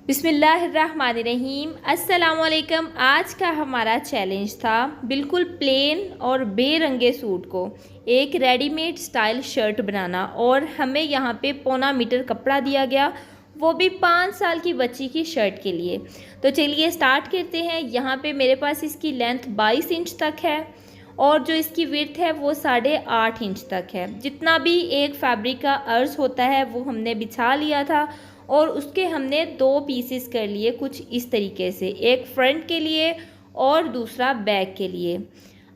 बिस्मिल्लाहिर्रहमानिर्रहीम। अस्सलाम वालेकुम। आज का हमारा चैलेंज था बिल्कुल प्लेन और बेरंगे सूट को एक रेडीमेड स्टाइल शर्ट बनाना, और हमें यहाँ पे 1.25 मीटर कपड़ा दिया गया, वो भी 5 साल की बच्ची की शर्ट के लिए। तो चलिए स्टार्ट करते हैं। यहाँ पे मेरे पास इसकी लेंथ 22 इंच तक है और जो इसकी विड्थ है वो 8.5 इंच तक है। जितना भी एक फैब्रिक का अर्ज होता है वो हमने बिछा लिया था और उसके हमने 2 पीसेस कर लिए कुछ इस तरीके से, एक फ्रंट के लिए और दूसरा बैक के लिए।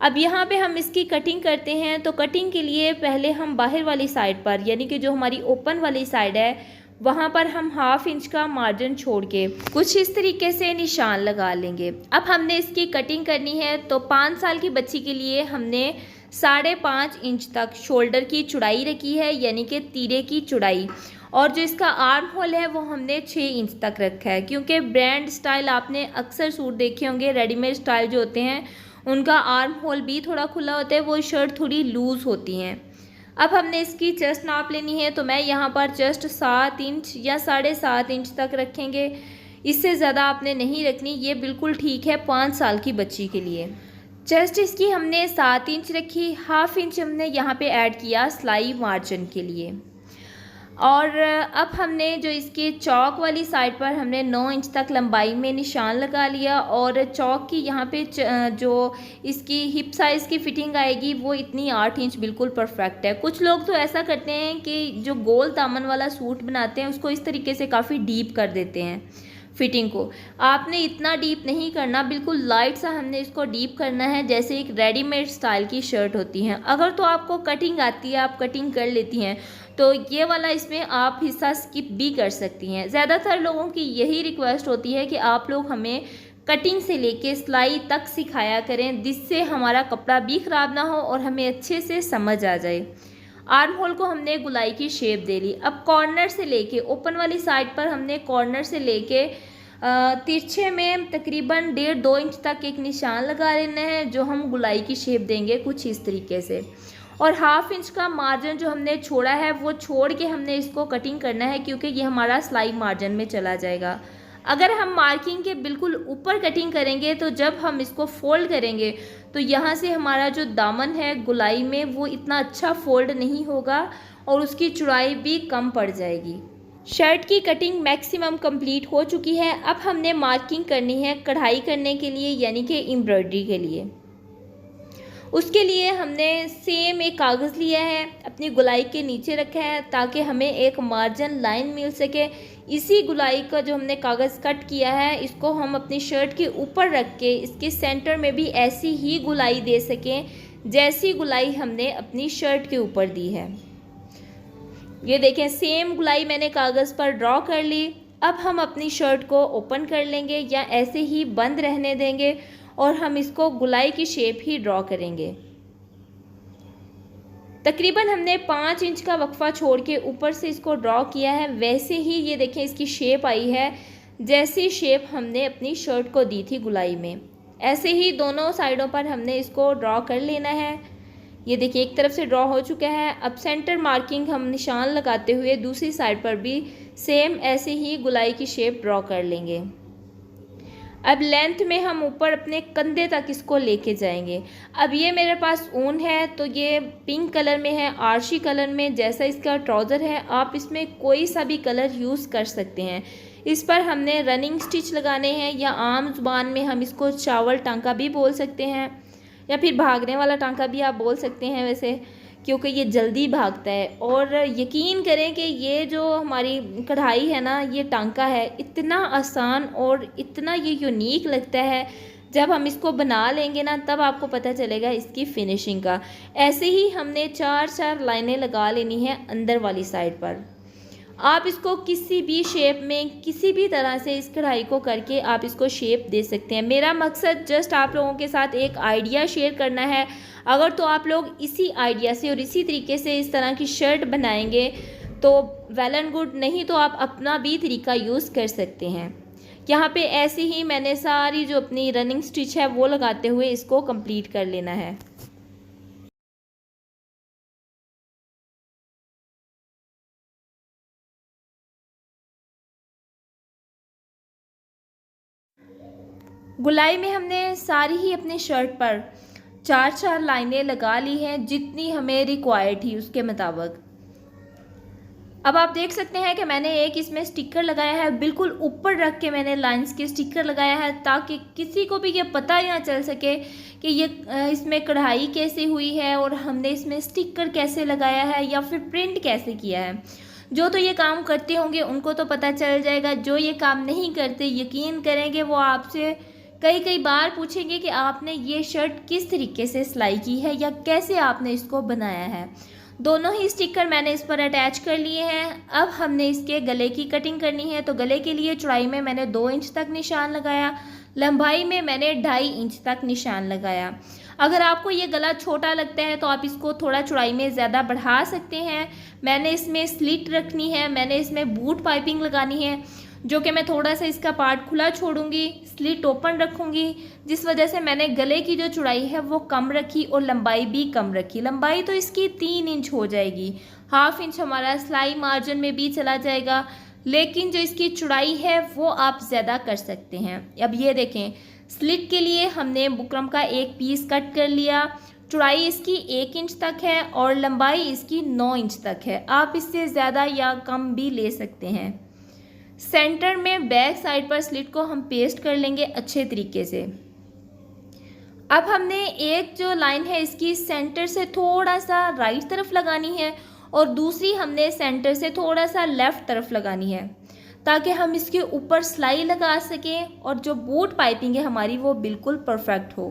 अब यहाँ पे हम इसकी कटिंग करते हैं। तो कटिंग के लिए पहले हम बाहर वाली साइड पर, यानी कि जो हमारी ओपन वाली साइड है, वहाँ पर हम 1/2 इंच का मार्जिन छोड़ के कुछ इस तरीके से निशान लगा लेंगे। अब हमने इसकी कटिंग करनी है। तो 5 साल की बच्ची के लिए हमने 5.5 इंच तक शोल्डर की चौड़ाई रखी है, यानी कि तीरे की चौड़ाई, और जो इसका आर्म होल है वो हमने 6 इंच तक रखा है, क्योंकि ब्रांड स्टाइल आपने अक्सर सूट देखे होंगे, रेडीमेड स्टाइल जो होते हैं उनका आर्म होल भी थोड़ा खुला होता है, वो शर्ट थोड़ी लूज़ होती हैं। अब हमने इसकी चेस्ट नाप लेनी है। तो मैं यहाँ पर चेस्ट 7 इंच या 7.5 इंच तक रखेंगे, इससे ज़्यादा आपने नहीं रखनी, ये बिल्कुल ठीक है 5 साल की बच्ची के लिए। चेस्ट इसकी हमने 7 इंच रखी, 1/2 इंच हमने यहाँ पे ऐड किया सिलाई मार्जिन के लिए। और अब हमने जो इसके चौक वाली साइड पर हमने 9 इंच तक लंबाई में निशान लगा लिया, और चौक की यहाँ पे जो इसकी हिप साइज़ की फिटिंग आएगी वो इतनी 8 इंच बिल्कुल परफेक्ट है। कुछ लोग तो ऐसा करते हैं कि जो गोल दामन वाला सूट बनाते हैं उसको इस तरीके से काफ़ी डीप कर देते हैं फिटिंग को। आपने इतना डीप नहीं करना, बिल्कुल लाइट सा हमने इसको डीप करना है, जैसे एक रेडीमेड स्टाइल की शर्ट होती हैं। अगर तो आपको कटिंग आती है, आप कटिंग कर लेती हैं, तो ये वाला इसमें आप हिस्सा स्किप भी कर सकती हैं। ज़्यादातर लोगों की यही रिक्वेस्ट होती है कि आप लोग हमें कटिंग से लेके सिलाई तक सिखाया करें, जिससे हमारा कपड़ा भी ख़राब ना हो और हमें अच्छे से समझ आ जाए। आर्म होल को हमने गुलाई की शेप दे ली। अब कॉर्नर से लेके ओपन वाली साइड पर हमने कॉर्नर से लेके तिरछे में तकरीबन 1.5-2 इंच तक एक निशान लगा लेना है, जो हम गुलाई की शेप देंगे कुछ इस तरीके से। और 1/2 इंच का मार्जिन जो हमने छोड़ा है वो छोड़ के हमने इसको कटिंग करना है, क्योंकि ये हमारा सिलाई मार्जिन में चला जाएगा। अगर हम मार्किंग के बिल्कुल ऊपर कटिंग करेंगे तो जब हम इसको फोल्ड करेंगे तो यहाँ से हमारा जो दामन है गुलाई में वो इतना अच्छा फोल्ड नहीं होगा और उसकी चौड़ाई भी कम पड़ जाएगी। शर्ट की कटिंग मैक्सिमम कंप्लीट हो चुकी है। अब हमने मार्किंग करनी है कढ़ाई करने के लिए, यानी कि एम्ब्रॉयडरी के लिए। उसके लिए हमने सेम एक कागज़ लिया है, अपनी गुलाई के नीचे रखा है ताकि हमें एक मार्जिन लाइन मिल सके। इसी गुलाई का जो हमने कागज़ कट किया है इसको हम अपनी शर्ट के ऊपर रख के इसके सेंटर में भी ऐसी ही गुलाई दे सकें जैसी गुलाई हमने अपनी शर्ट के ऊपर दी है। ये देखें, सेम गुलाई मैंने कागज़ पर ड्रॉ कर ली। अब हम अपनी शर्ट को ओपन कर लेंगे या ऐसे ही बंद रहने देंगे और हम इसको गुलाई की शेप ही ड्रॉ करेंगे। तकरीबन हमने 5 इंच का वक्फा छोड़ के ऊपर से इसको ड्रॉ किया है, वैसे ही ये देखें इसकी शेप आई है जैसी शेप हमने अपनी शर्ट को दी थी गुलाई में। ऐसे ही दोनों साइडों पर हमने इसको ड्रॉ कर लेना है। ये देखिए एक तरफ से ड्रॉ हो चुका है। अब सेंटर मार्किंग हम निशान लगाते हुए दूसरी साइड पर भी सेम ऐसे ही गुलाई की शेप ड्रॉ कर लेंगे। अब लेंथ में हम ऊपर अपने कंधे तक इसको लेके जाएंगे। अब ये मेरे पास ऊन है, तो ये पिंक कलर में है, आर्शी कलर में, जैसा इसका ट्राउज़र है आप इसमें कोई सा भी कलर यूज़ कर सकते हैं। इस पर हमने रनिंग स्टिच लगाने हैं, या आम जुबान में हम इसको चावल टांका भी बोल सकते हैं, या फिर भागने वाला टांका भी आप बोल सकते हैं वैसे, क्योंकि ये जल्दी भागता है। और यकीन करें कि ये जो हमारी कढ़ाई है ना, ये टांका है, इतना आसान और इतना ये यूनिक लगता है। जब हम इसको बना लेंगे ना तब आपको पता चलेगा इसकी फिनिशिंग का। ऐसे ही हमने 4-4 लाइनें लगा लेनी है अंदर वाली साइड पर। आप इसको किसी भी शेप में किसी भी तरह से इस कढ़ाई को करके आप इसको शेप दे सकते हैं। मेरा मकसद जस्ट आप लोगों के साथ एक आइडिया शेयर करना है। अगर तो आप लोग इसी आइडिया से और इसी तरीके से इस तरह की शर्ट बनाएंगे तो वेल एंड गुड, नहीं तो आप अपना भी तरीका यूज़ कर सकते हैं। यहाँ पे ऐसे ही मैंने सारी जो अपनी रनिंग स्टिच है वो लगाते हुए इसको कंप्लीट कर लेना है। गुलाई में हमने सारी ही अपने शर्ट पर 4-4 लाइनें लगा ली हैं, जितनी हमें रिक्वायर्ड थी उसके मुताबिक। अब आप देख सकते हैं कि मैंने एक इसमें स्टिकर लगाया है, बिल्कुल ऊपर रख के मैंने लाइंस के स्टिकर लगाया है, ताकि किसी को भी ये पता ही ना चल सके कि ये इसमें कढ़ाई कैसे हुई है और हमने इसमें स्टिकर कैसे लगाया है या फिर प्रिंट कैसे किया है। जो तो ये काम करते होंगे उनको तो पता चल जाएगा, जो ये काम नहीं करते यकीन करेंगे वो आपसे कई बार पूछेंगे कि आपने ये शर्ट किस तरीके से सिलाई की है या कैसे आपने इसको बनाया है। दोनों ही स्टिकर मैंने इस पर अटैच कर लिए हैं। अब हमने इसके गले की कटिंग करनी है। तो गले के लिए चौड़ाई में मैंने 2 इंच तक निशान लगाया, लंबाई में मैंने 2.5 इंच तक निशान लगाया। अगर आपको ये गला छोटा लगता है तो आप इसको थोड़ा चौड़ाई में ज़्यादा बढ़ा सकते हैं। मैंने इसमें स्लिट रखनी है, मैंने इसमें बूट पाइपिंग लगानी है, जो कि मैं थोड़ा सा इसका पार्ट खुला छोड़ूंगी, स्लिट ओपन रखूंगी, जिस वजह से मैंने गले की जो चौड़ाई है वो कम रखी और लंबाई भी कम रखी। लंबाई तो इसकी 3 इंच हो जाएगी, 1/2 इंच हमारा सिलाई मार्जिन में भी चला जाएगा, लेकिन जो इसकी चौड़ाई है वो आप ज़्यादा कर सकते हैं। अब ये देखें, स्लिट के लिए हमने बुकरम का एक पीस कट कर लिया। चौड़ाई इसकी 1 इंच तक है और लंबाई इसकी 9 इंच तक है। आप इससे ज़्यादा या कम भी ले सकते हैं। सेंटर में बैक साइड पर स्लिट को हम पेस्ट कर लेंगे अच्छे तरीके से। अब हमने एक जो लाइन है इसकी सेंटर से थोड़ा सा राइट तरफ लगानी है और दूसरी हमने सेंटर से थोड़ा सा लेफ़्ट तरफ लगानी है, ताकि हम इसके ऊपर सिलाई लगा सकें और जो बूट पाइपिंग है हमारी वो बिल्कुल परफेक्ट हो।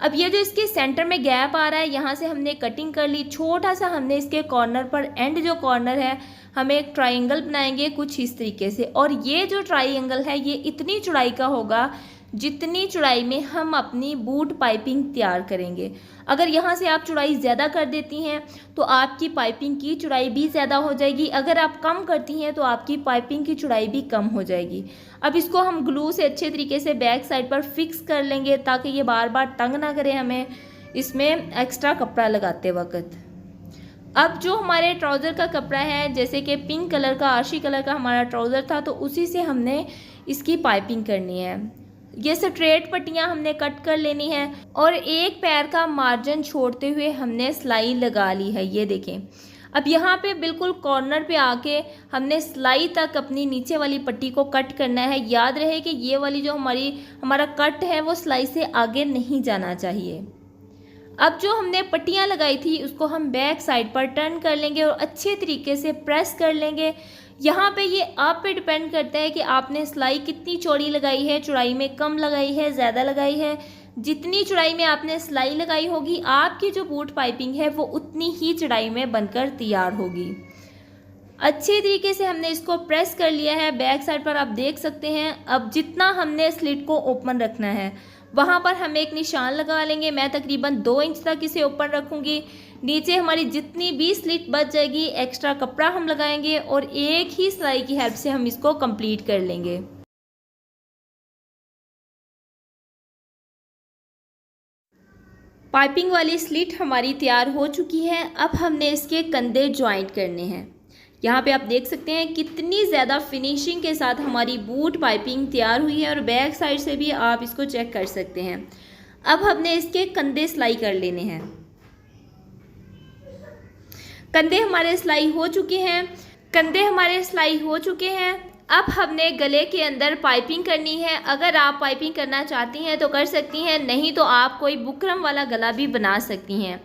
अब ये जो इसके सेंटर में गैप आ रहा है, यहाँ से हमने कटिंग कर ली। छोटा सा हमने इसके कॉर्नर पर, एंड जो कॉर्नर है, हमें एक ट्रायंगल बनाएंगे कुछ इस तरीके से, और ये जो ट्रायंगल है ये इतनी चौड़ाई का होगा जितनी चौड़ाई में हम अपनी बूट पाइपिंग तैयार करेंगे। अगर यहाँ से आप चौड़ाई ज़्यादा कर देती हैं तो आपकी पाइपिंग की चौड़ाई भी ज़्यादा हो जाएगी, अगर आप कम करती हैं तो आपकी पाइपिंग की चौड़ाई भी कम हो जाएगी। अब इसको हम ग्लू से अच्छे तरीके से बैक साइड पर फिक्स कर लेंगे, ताकि ये बार बार तंग ना करे हमें इसमें एक्स्ट्रा कपड़ा लगाते वक्त। अब जो हमारे ट्राउज़र का कपड़ा है, जैसे कि पिंक कलर का, आशी कलर का हमारा ट्राउज़र था, तो उसी से हमने इसकी पाइपिंग करनी है। ये स्ट्रेट पट्टियाँ हमने कट कर लेनी है और एक पैर का मार्जिन छोड़ते हुए हमने सिलाई लगा ली है। ये देखें, अब यहाँ पे बिल्कुल कॉर्नर पे आके हमने सिलाई तक अपनी नीचे वाली पट्टी को कट करना है। याद रहे कि ये वाली जो हमारा कट है वो सिलाई से आगे नहीं जाना चाहिए। अब जो हमने पट्टियाँ लगाई थी उसको हम बैक साइड पर टर्न कर लेंगे और अच्छे तरीके से प्रेस कर लेंगे। यहाँ पे ये आप पे डिपेंड करता है कि आपने सिलाई कितनी चौड़ी लगाई है, चौड़ाई में कम लगाई है, ज़्यादा लगाई है। जितनी चौड़ाई में आपने सिलाई लगाई होगी, आपकी जो बूट पाइपिंग है वो उतनी ही चौड़ाई में बनकर तैयार होगी। अच्छे तरीके से हमने इसको प्रेस कर लिया है। बैक साइड पर आप देख सकते हैं। अब जितना हमने स्लिट को ओपन रखना है वहाँ पर हम एक निशान लगा लेंगे। मैं तकरीबन 2 इंच तक इसे ओपन रखूँगी। नीचे हमारी जितनी भी स्लिट बच जाएगी एक्स्ट्रा कपड़ा हम लगाएंगे और एक ही सिलाई की हेल्प से हम इसको कंप्लीट कर लेंगे। पाइपिंग वाली स्लिट हमारी तैयार हो चुकी है। अब हमने इसके कंधे ज्वाइंट करने हैं। यहाँ पे आप देख सकते हैं कितनी ज़्यादा फिनिशिंग के साथ हमारी बूट पाइपिंग तैयार हुई है और बैक साइड से भी आप इसको चेक कर सकते हैं। अब हमने इसके कंधे सिलाई कर लेने हैं। कंधे हमारे सिलाई हो चुके हैं। अब हमने गले के अंदर पाइपिंग करनी है। अगर आप पाइपिंग करना चाहती हैं तो कर सकती हैं, नहीं तो आप कोई बुकरम वाला गला भी बना सकती हैं।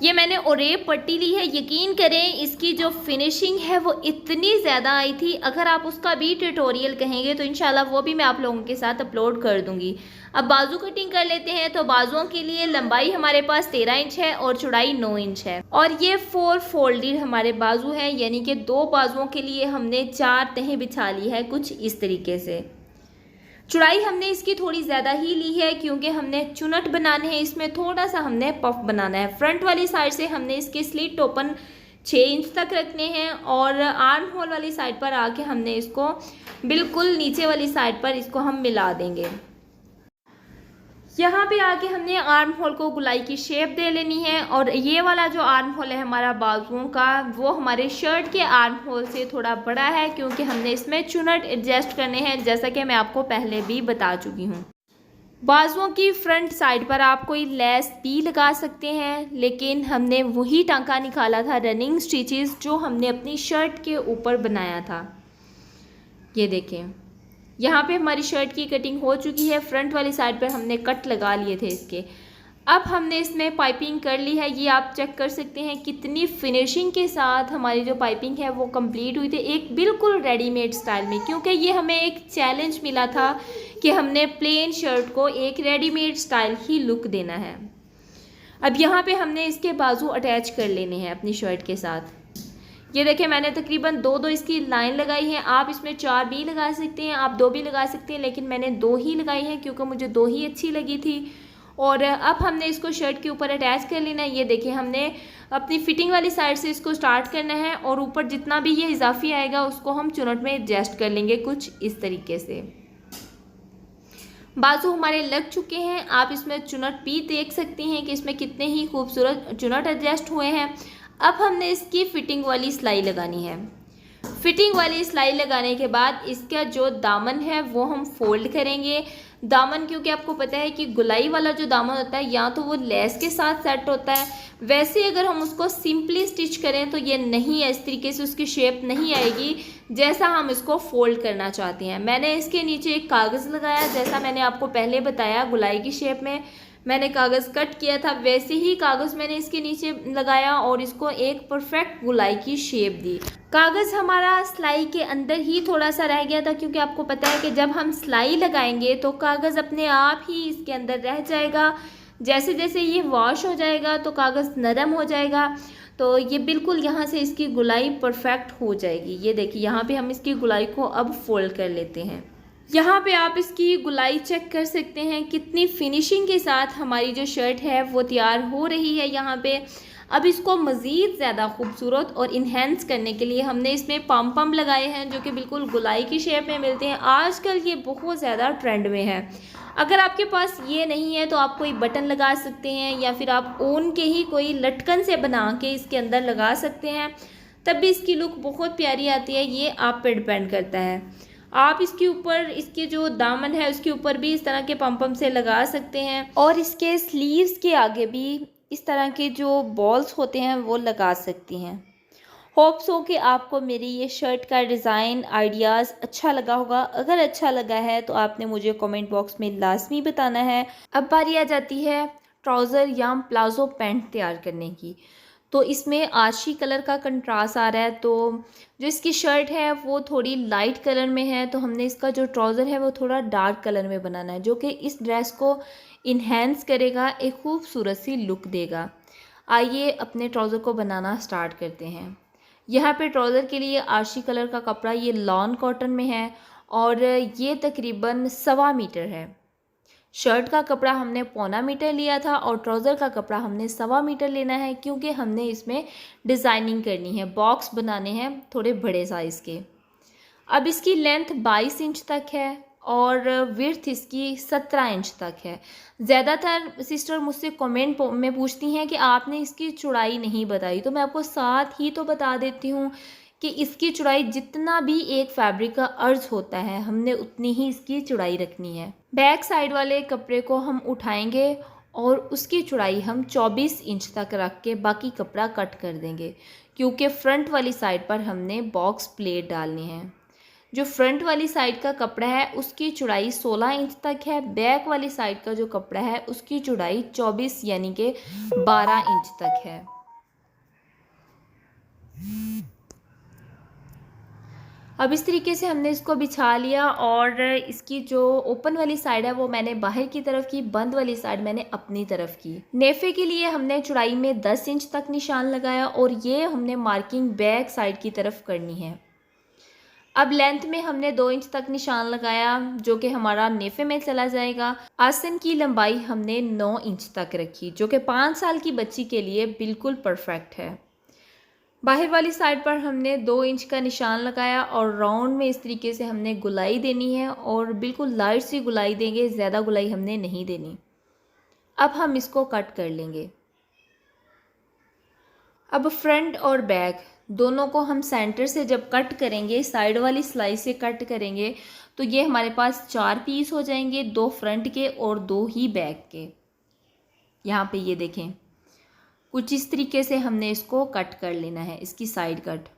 ये मैंने ओरेप पट्टी ली है। यकीन करें इसकी जो फिनिशिंग है वो इतनी ज़्यादा आई थी। अगर आप उसका भी ट्यूटोरियल कहेंगे तो इंशाल्लाह वो भी मैं आप लोगों के साथ अपलोड कर दूंगी। अब बाजू कटिंग कर लेते हैं। तो बाजुओं के लिए लंबाई हमारे पास 13 इंच है और चौड़ाई 9 इंच है और ये 4 फोल्डेड हमारे बाजू हैं, यानी कि 2 बाजुओं के लिए हमने 4 तहें बिछा ली है कुछ इस तरीके से। चौड़ाई हमने इसकी थोड़ी ज़्यादा ही ली है क्योंकि हमने चुनट बनाने हैं, इसमें थोड़ा सा हमने पफ बनाना है। फ्रंट वाली साइड से हमने इसके स्लिट ओपन 6 इंच तक रखने हैं और आर्म होल वाली साइड पर आके हमने इसको बिल्कुल नीचे वाली साइड पर इसको हम मिला देंगे। यहाँ पे आके हमने आर्म होल को गुलाई की शेप दे लेनी है और ये वाला जो आर्म होल है हमारा बाजुओं का, वो हमारे शर्ट के आर्म होल से थोड़ा बड़ा है क्योंकि हमने इसमें चुनट एडजस्ट करने हैं, जैसा कि मैं आपको पहले भी बता चुकी हूँ। बाजुओं की फ्रंट साइड पर आप कोई लेस भी लगा सकते हैं, लेकिन हमने वही टांका निकाला था रनिंग स्टिचेस जो हमने अपनी शर्ट के ऊपर बनाया था। ये देखें, यहाँ पे हमारी शर्ट की कटिंग हो चुकी है। फ्रंट वाली साइड पर हमने कट लगा लिए थे इसके। अब हमने इसमें पाइपिंग कर ली है। ये आप चेक कर सकते हैं कितनी फिनिशिंग के साथ हमारी जो पाइपिंग है वो कंप्लीट हुई थी, एक बिल्कुल रेडीमेड स्टाइल में, क्योंकि ये हमें एक चैलेंज मिला था कि हमने प्लेन शर्ट को एक रेडीमेड स्टाइल ही लुक देना है। अब यहाँ पे हमने इसके बाजू अटैच कर लेने हैं अपनी शर्ट के साथ। ये देखिए, मैंने तकरीबन दो इसकी लाइन लगाई है। आप इसमें 4 भी लगा सकते हैं, आप 2 भी लगा सकते हैं, लेकिन मैंने 2 ही लगाई है क्योंकि मुझे 2 ही अच्छी लगी थी। और अब हमने इसको शर्ट के ऊपर अटैच कर लेना है। ये देखिए, हमने अपनी फिटिंग वाली साइड से इसको स्टार्ट करना है और ऊपर जितना भी ये इजाफी आएगा उसको हम चुनट में एडजस्ट कर लेंगे कुछ इस तरीके से। बाजू हमारे लग चुके हैं। आप इसमें चुनट भी देख सकते हैं कि इसमें कितने ही खूबसूरत चुनट एडजस्ट हुए हैं। अब हमने इसकी फिटिंग वाली सिलाई लगानी है। फिटिंग वाली सिलाई लगाने के बाद इसका जो दामन है वो हम फोल्ड करेंगे। दामन, क्योंकि आपको पता है कि गुलाई वाला जो दामन होता है या तो वो लेस के साथ सेट होता है, वैसे अगर हम उसको सिंपली स्टिच करें तो ये नहीं है, इस तरीके से उसकी शेप नहीं आएगी जैसा हम इसको फोल्ड करना चाहते हैं। मैंने इसके नीचे एक कागज़ लगाया, जैसा मैंने आपको पहले बताया गुलाई की शेप में मैंने कागज़ कट किया था, वैसे ही कागज़ मैंने इसके नीचे लगाया और इसको एक परफेक्ट गुलाई की शेप दी। कागज़ हमारा सिलाई के अंदर ही थोड़ा सा रह गया था, क्योंकि आपको पता है कि जब हम सिलाई लगाएंगे तो कागज़ अपने आप ही इसके अंदर रह जाएगा। जैसे जैसे ये वॉश हो जाएगा तो कागज़ नरम हो जाएगा, तो ये बिल्कुल यहाँ से इसकी गुलाई परफेक्ट हो जाएगी। ये देखिए, यहाँ पे हम इसकी गुलाई को अब फोल्ड कर लेते हैं। यहाँ पे आप इसकी गुलाई चेक कर सकते हैं कितनी फिनिशिंग के साथ हमारी जो शर्ट है वो तैयार हो रही है यहाँ पे। अब इसको मज़ीद ज़्यादा खूबसूरत और इन्हेंस करने के लिए हमने इसमें पम पम लगाए हैं, जो कि बिल्कुल गुलाई की शेप में मिलते हैं। आजकल ये बहुत ज़्यादा ट्रेंड में है। अगर आपके पास ये नहीं है तो आप कोई बटन लगा सकते हैं, या फिर आप ऊन के ही कोई लटकन से बना के इसके अंदर लगा सकते हैं, तब भी इसकी लुक बहुत प्यारी आती है। ये आप पे डिपेंड करता है। आप इसके ऊपर इसके जो दामन है उसके ऊपर भी इस तरह के पम से लगा सकते हैं, और इसके स्लीव्स के आगे भी इस तरह के जो बॉल्स होते हैं वो लगा सकती हैं। होप्स हो कि आपको मेरी ये शर्ट का डिज़ाइन आइडियाज़ अच्छा लगा होगा। अगर अच्छा लगा है तो आपने मुझे कमेंट बॉक्स में लाजमी बताना है। अब बारी आ जाती है ट्राउज़र या प्लाज़ो पैंट तैयार करने की। तो इसमें आशी कलर का कंट्रास्ट आ रहा है, तो जो इसकी शर्ट है वो थोड़ी लाइट कलर में है, तो हमने इसका जो ट्राउज़र है वो थोड़ा डार्क कलर में बनाना है, जो कि इस ड्रेस को इन्हेंस करेगा, एक खूबसूरत सी लुक देगा। आइए अपने ट्राउज़र को बनाना स्टार्ट करते हैं। यहाँ पे ट्राउज़र के लिए आशी कलर का कपड़ा ये लॉन कॉटन में है और ये तकरीबन 1.25 मीटर है। शर्ट का कपड़ा हमने 0.25 मीटर लिया था और ट्राउज़र का कपड़ा हमने 1.25 मीटर लेना है, क्योंकि हमने इसमें डिज़ाइनिंग करनी है, बॉक्स बनाने हैं थोड़े बड़े साइज़ के। अब इसकी लेंथ 22 इंच तक है और विड्थ इसकी 17 इंच तक है। ज़्यादातर सिस्टर मुझसे कमेंट में पूछती हैं कि आपने इसकी चौड़ाई नहीं बताई, तो मैं आपको साथ ही तो बता देती हूँ कि इसकी चौड़ाई जितना भी एक फैब्रिक का अर्ज होता है हमने उतनी ही इसकी चौड़ाई रखनी है। बैक साइड वाले कपड़े को हम उठाएंगे और उसकी चौड़ाई हम 24 इंच तक रख के बाकी कपड़ा कट कर देंगे, क्योंकि फ्रंट वाली साइड पर हमने बॉक्स प्लेट डालनी है। जो फ्रंट वाली साइड का कपड़ा है उसकी चौड़ाई 16 इंच तक है, बैक वाली साइड का जो कपड़ा है उसकी चौड़ाई 24 यानी कि 12 इंच तक है। अब इस तरीके से हमने इसको बिछा लिया और इसकी जो ओपन वाली साइड है वो मैंने बाहर की तरफ की, बंद वाली साइड मैंने अपनी तरफ की। नेफे के लिए हमने चौड़ाई में 10 इंच तक निशान लगाया और ये हमने मार्किंग बैक साइड की तरफ करनी है। अब लेंथ में हमने 2 इंच तक निशान लगाया, जो कि हमारा नेफे में चला जाएगा। आसन की लंबाई हमने 9 इंच तक रखी, जो कि 5 साल की बच्ची के लिए बिल्कुल परफेक्ट है। बाहर वाली साइड पर हमने 2 इंच का निशान लगाया और राउंड में इस तरीके से हमने गुलाई देनी है और बिल्कुल लाइट सी गुलाई देंगे, ज़्यादा गुलाई हमने नहीं देनी। अब हम इसको कट कर लेंगे। अब फ्रंट और बैक दोनों को हम सेंटर से जब कट करेंगे, साइड वाली सिलाई से कट करेंगे, तो ये हमारे पास 4 पीस हो जाएंगे, 2 फ्रंट के और 2 ही बैक के। यहाँ पे ये देखें, कुछ इस तरीके से हमने इसको कट कर लेना है, इसकी साइड कट।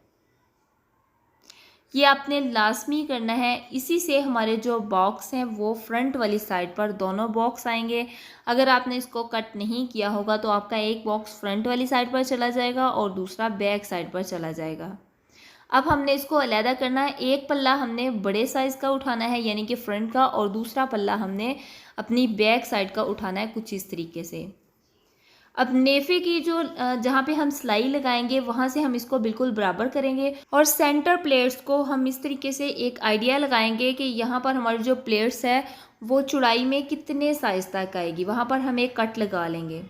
ये आपने लाजमी करना है, इसी से हमारे जो बॉक्स हैं वो फ्रंट वाली साइड पर दोनों बॉक्स आएंगे। अगर आपने इसको कट नहीं किया होगा तो आपका एक बॉक्स फ्रंट वाली साइड पर चला जाएगा और दूसरा बैक साइड पर चला जाएगा। अब हमने इसको अलहदा करना है। एक पल्ला हमने बड़े साइज़ का उठाना है यानी कि फ्रंट का, और दूसरा पल्ला हमने अपनी बैक साइड का उठाना है, कुछ इस तरीके से। अब नेफे की जो जहाँ पे हम सिलाई लगाएंगे वहाँ से हम इसको बिल्कुल बराबर करेंगे और सेंटर प्लेट्स को हम इस तरीके से एक आइडिया लगाएंगे कि यहाँ पर हमारी जो प्लेट्स है वो चौड़ाई में कितने साइज़ तक आएगी, वहाँ पर हम एक कट लगा लेंगे।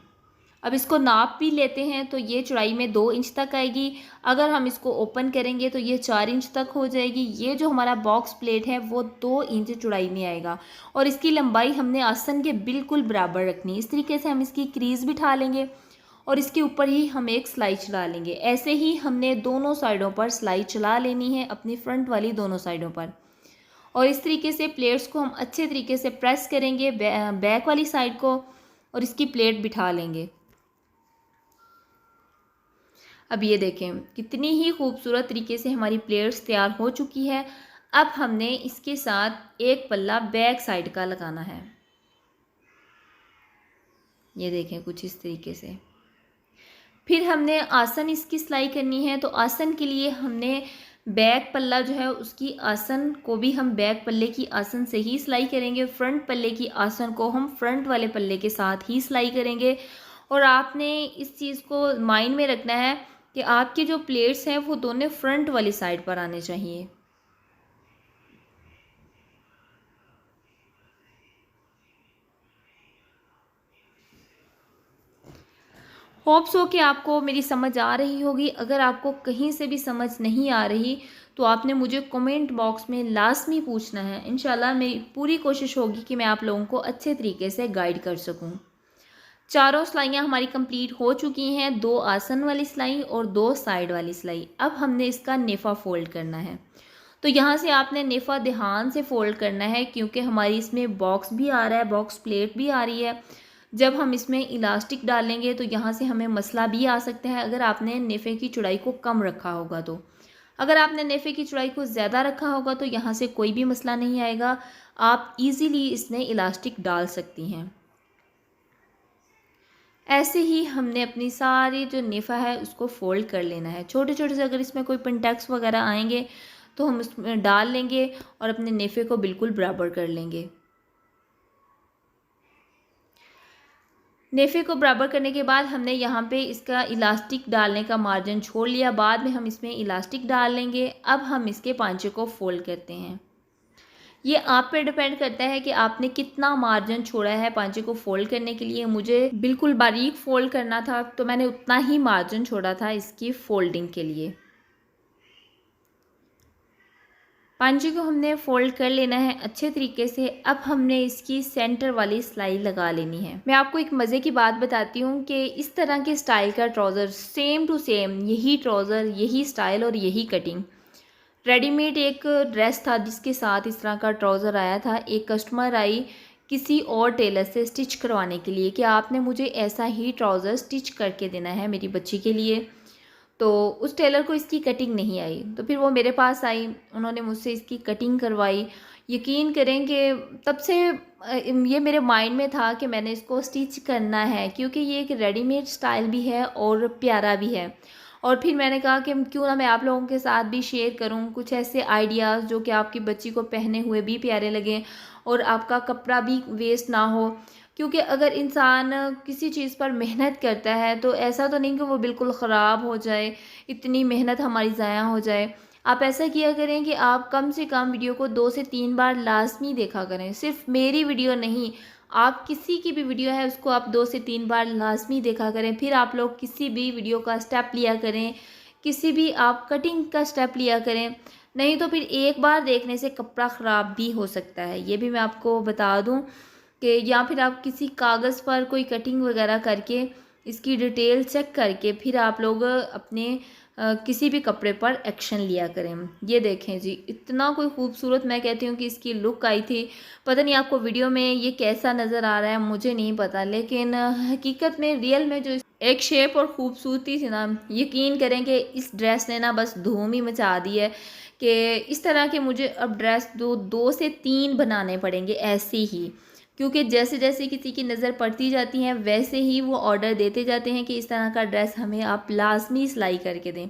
अब इसको नाप भी लेते हैं तो ये चौड़ाई में 2 इंच तक आएगी। अगर हम इसको ओपन करेंगे तो ये 4 इंच तक हो जाएगी। ये जो हमारा बॉक्स प्लेट है वो 2 इंच चौड़ाई में आएगा और इसकी लंबाई हमने आसन के बिल्कुल बराबर रखनी है। इस तरीके से हम इसकी क्रीज बिठा लेंगे और इसके ऊपर ही हम एक सिलाई चला लेंगे। ऐसे ही हमने दोनों साइडों पर सिलाई चला लेनी है, अपनी फ्रंट वाली दोनों साइडों पर। और इस तरीके से प्लेट्स को हम अच्छे तरीके से प्रेस करेंगे बैक वाली साइड को और इसकी प्लेट बिठा लेंगे। अब ये देखें कितनी ही खूबसूरत तरीके से हमारी प्लेट्स तैयार हो चुकी है। अब हमने इसके साथ एक पल्ला बैक साइड का लगाना है। ये देखें कुछ इस तरीके से। फिर हमने आसन इसकी सिलाई करनी है, तो आसन के लिए हमने बैक पल्ला जो है उसकी आसन को भी हम बैक पल्ले की आसन से ही सिलाई करेंगे, फ्रंट पल्ले की आसन को हम फ्रंट वाले पल्ले के साथ ही सिलाई करेंगे। और आपने इस चीज़ को माइंड में रखना है कि आपके जो प्लेट्स हैं वो दोनों फ्रंट वाली साइड पर आने चाहिए। होप्स हो कि आपको मेरी समझ आ रही होगी। अगर आपको कहीं से भी समझ नहीं आ रही तो आपने मुझे कमेंट बॉक्स में लाजमी पूछना है। इंशाल्लाह मेरी पूरी कोशिश होगी कि मैं आप लोगों को अच्छे तरीके से गाइड कर सकूं। चारों सिलाइयाँ हमारी कंप्लीट हो चुकी हैं, 2 आसन वाली सिलाई और 2 साइड वाली सिलाई। अब हमने इसका नेफ़ा फोल्ड करना है। तो यहाँ से आपने नेफ़ा ध्यान से फोल्ड करना है क्योंकि हमारी इसमें बॉक्स भी आ रहा है, बॉक्स प्लेट भी आ रही है। जब हम इसमें इलास्टिक डालेंगे तो यहाँ से हमें मसला भी आ सकता है अगर आपने नेफ़े की चौड़ाई को कम रखा होगा तो। अगर आपने नेफ़े की चौड़ाई को ज़्यादा रखा होगा तो यहाँ से कोई भी मसला नहीं आएगा, आप ईज़िली इसमें इलास्टिक डाल सकती हैं। ऐसे ही हमने अपनी सारी जो नेफ़ा है उसको फ़ोल्ड कर लेना है। छोटे छोटे से अगर इसमें कोई पिनटेक्स वगैरह आएंगे तो हम उसमें डाल लेंगे और अपने नेफ़े को बिल्कुल बराबर कर लेंगे। नेफ़े को बराबर करने के बाद हमने यहाँ पे इसका इलास्टिक डालने का मार्जिन छोड़ लिया, बाद में हम इसमें इलास्टिक डाल लेंगे। अब हम इसके पांचे को फ़ोल्ड करते हैं। ये आप पे डिपेंड करता है कि आपने कितना मार्जिन छोड़ा है पांचे को फ़ोल्ड करने के लिए। मुझे बिल्कुल बारीक फ़ोल्ड करना था तो मैंने उतना ही मार्जिन छोड़ा था इसकी फ़ोल्डिंग के लिए। पांचे को हमने फ़ोल्ड कर लेना है अच्छे तरीके से। अब हमने इसकी सेंटर वाली सिलाई लगा लेनी है। मैं आपको एक मज़े की बात बताती हूँ कि इस तरह के स्टाइल का ट्राउज़र सेम टू सेम यही ट्राउज़र, यही स्टाइल और यही कटिंग रेडीमेड एक ड्रेस था जिसके साथ इस तरह का ट्राउज़र आया था। एक कस्टमर आई किसी और टेलर से स्टिच करवाने के लिए कि आपने मुझे ऐसा ही ट्राउज़र स्टिच करके देना है मेरी बच्ची के लिए। तो उस टेलर को इसकी कटिंग नहीं आई, तो फिर वो मेरे पास आई, उन्होंने मुझसे इसकी कटिंग करवाई। यकीन करें कि तब से ये मेरे माइंड में था कि मैंने इसको स्टिच करना है क्योंकि ये एक रेडीमेड स्टाइल भी है और प्यारा भी है। और फिर मैंने कहा कि क्यों ना मैं आप लोगों के साथ भी शेयर करूं कुछ ऐसे आइडियाज़ जो कि आपकी बच्ची को पहने हुए भी प्यारे लगें और आपका कपड़ा भी वेस्ट ना हो। क्योंकि अगर इंसान किसी चीज़ पर मेहनत करता है तो ऐसा तो नहीं कि वो बिल्कुल ख़राब हो जाए, इतनी मेहनत हमारी ज़ाया हो जाए। आप ऐसा किया करें कि आप कम से कम वीडियो को 2 से 3 बार लाजमी देखा करें। सिर्फ मेरी वीडियो नहीं, आप किसी की भी वीडियो है उसको आप 2 से 3 बार लाजमी देखा करें। फिर आप लोग किसी भी वीडियो का स्टेप लिया करें, किसी भी आप कटिंग का स्टेप लिया करें। नहीं तो फिर एक बार देखने से कपड़ा ख़राब भी हो सकता है, ये भी मैं आपको बता दूं कि या फिर आप किसी कागज़ पर कोई कटिंग वगैरह करके इसकी डिटेल चेक करके फिर आप लोग अपने किसी भी कपड़े पर एक्शन लिया करें। ये देखें जी, इतना कोई खूबसूरत मैं कहती हूँ कि इसकी लुक आई थी। पता नहीं आपको वीडियो में ये कैसा नज़र आ रहा है, मुझे नहीं पता, लेकिन हकीकत में रियल में जो एक शेप और ख़ूबसूरती थी ना, यकीन करें कि इस ड्रेस ने ना बस धूम ही मचा दी है कि इस तरह के मुझे अब ड्रेस 2 से 3 बनाने पड़ेंगे ऐसे ही, क्योंकि जैसे जैसे किसी की नज़र पड़ती जाती हैं वैसे ही वो ऑर्डर देते जाते हैं कि इस तरह का ड्रेस हमें आप लाजमी सिलाई करके दें।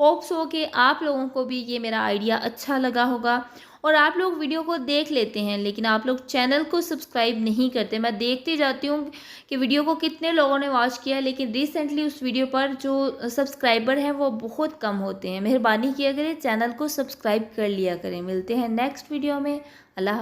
होप्स हो कि आप लोगों को भी ये मेरा आइडिया अच्छा लगा होगा और आप लोग वीडियो को देख लेते हैं, लेकिन आप लोग चैनल को सब्सक्राइब नहीं करते। मैं देखती जाती हूँ कि वीडियो को कितने लोगों ने वॉच किया, लेकिन रिसेंटली उस वीडियो पर जो सब्सक्राइबर हैं वो बहुत कम होते हैं। मेहरबानी किया करें, चैनल को सब्सक्राइब कर लिया करें। मिलते हैं नेक्स्ट वीडियो में। अल्लाह।